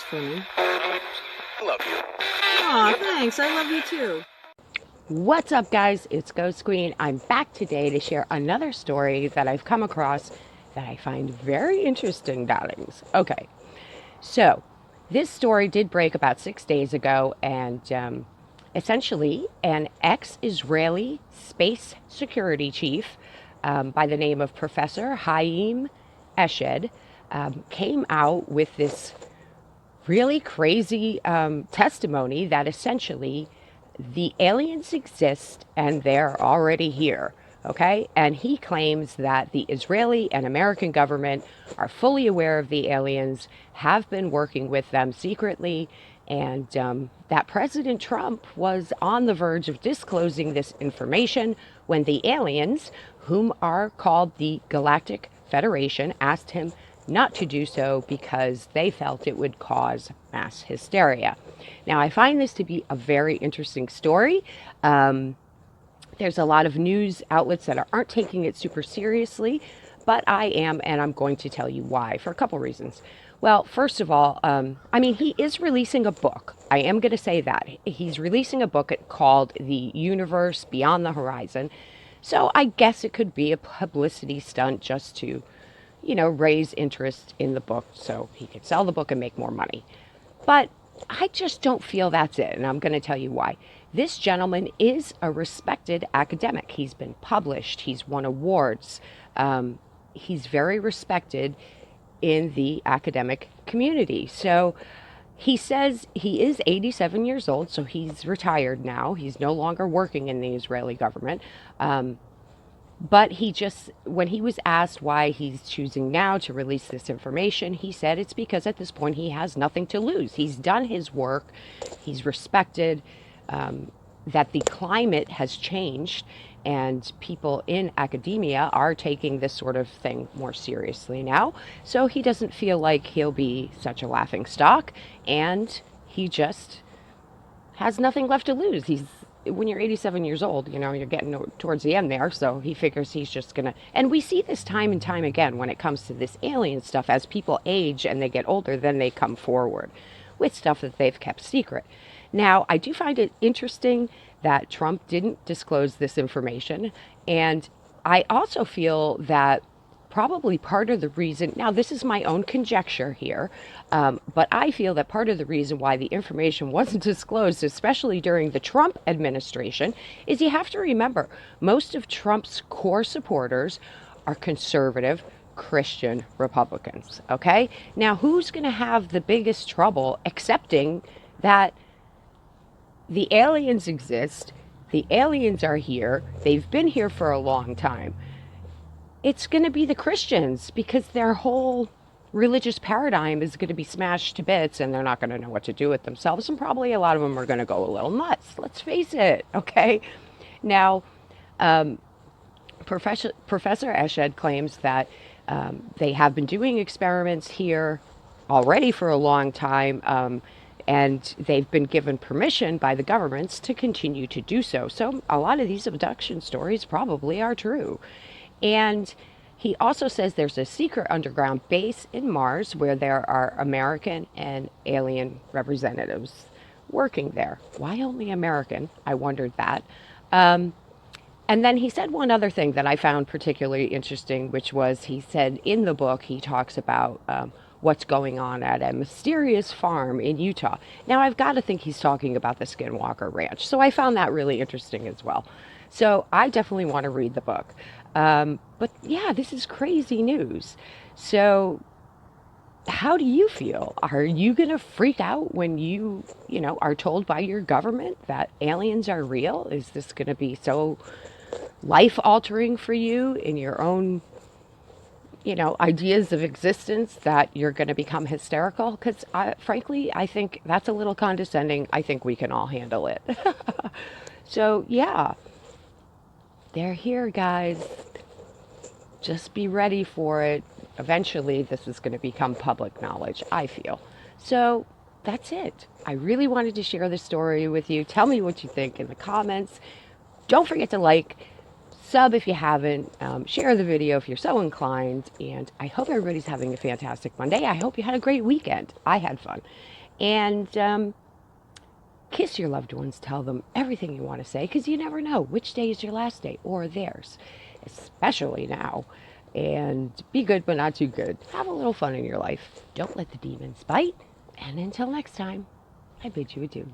for me. I love you. Aw, thanks. I love you too. What's up, guys? It's Ghost Queen. I'm back today to share another story that I've come across that I find very interesting, darlings. Okay, so this story did break about 6 days ago, and essentially, an ex-Israeli space security chief by the name of Professor Haim Eshed came out with this really crazy testimony that essentially the aliens exist and they're already here. Okay. And he claims that the Israeli and American government are fully aware of the aliens, have been working with them secretly, and that President Trump was on the verge of disclosing this information when the aliens, whom are called the Galactic Federation, asked him not to do so because they felt it would cause mass hysteria. Now, I find this to be a very interesting story. There's a lot of news outlets that aren't taking it super seriously, but I am, and I'm going to tell you why for a couple reasons. Well, first of all, he is releasing a book. I am going to say that. He's releasing a book called The Universe Beyond the Horizon. So I guess it could be a publicity stunt just to raise interest in the book so he could sell the book and make more money. But I just don't feel that's it, and I'm going to tell you why. This gentleman is a respected academic. He's been published. He's won awards. He's very respected in the academic community. So he says he is 87 years old, so he's retired now. He's no longer working in the Israeli government. But when he was asked why he's choosing now to release this information, he said it's because at this point he has nothing to lose. He's done his work. He's respected, that the climate has changed, and people in academia are taking this sort of thing more seriously now. So he doesn't feel like he'll be such a laughing stock, and he just has nothing left to lose. When you're 87 years old, you're getting towards the end there. So he figures he's just going to, and we see this time and time again when it comes to this alien stuff. As people age and they get older, then they come forward with stuff that they've kept secret. Now, I do find it interesting that Trump didn't disclose this information. And I also feel that probably part of the reason, now this is my own conjecture here, but I feel that part of the reason why the information wasn't disclosed, especially during the Trump administration, is you have to remember most of Trump's core supporters are conservative Christian Republicans. Okay, now who's going to have the biggest trouble accepting that the aliens exist, the aliens are here, they've been here for a long time? It's going to be the Christians, because their whole religious paradigm is going to be smashed to bits, and they're not going to know what to do with themselves. And probably a lot of them are going to go a little nuts. Let's face it. Okay. Now, Professor Eshed claims that they have been doing experiments here already for a long time. And they've been given permission by the governments to continue to do so. So a lot of these abduction stories probably are true. And he also says there's a secret underground base in Mars where there are American and alien representatives working there. Why only American? I wondered that. And then he said one other thing that I found particularly interesting, which was he said in the book he talks about what's going on at a mysterious farm in Utah. Now, I've got to think he's talking about the Skinwalker Ranch. So I found that really interesting as well. So I definitely want to read the book. But yeah, this is crazy news. So how do you feel? Are you going to freak out when you are told by your government that aliens are real? Is this going to be so life altering for you in your own, ideas of existence that you're going to become hysterical? Because frankly, I think that's a little condescending. I think we can all handle it. So yeah, they're here, guys. Just be ready for it. Eventually, this is going to become public knowledge, I feel. So that's it. I really wanted to share this story with you. Tell me what you think in the comments. Don't forget to like, sub if you haven't, share the video if you're so inclined, and I hope everybody's having a fantastic Monday. I hope you had a great weekend. I had fun. And kiss your loved ones. Tell them everything you want to say, because you never know which day is your last day or theirs, especially now. And be good, but not too good. Have a little fun in your life. Don't let the demons bite. And until next time, I bid you adieu.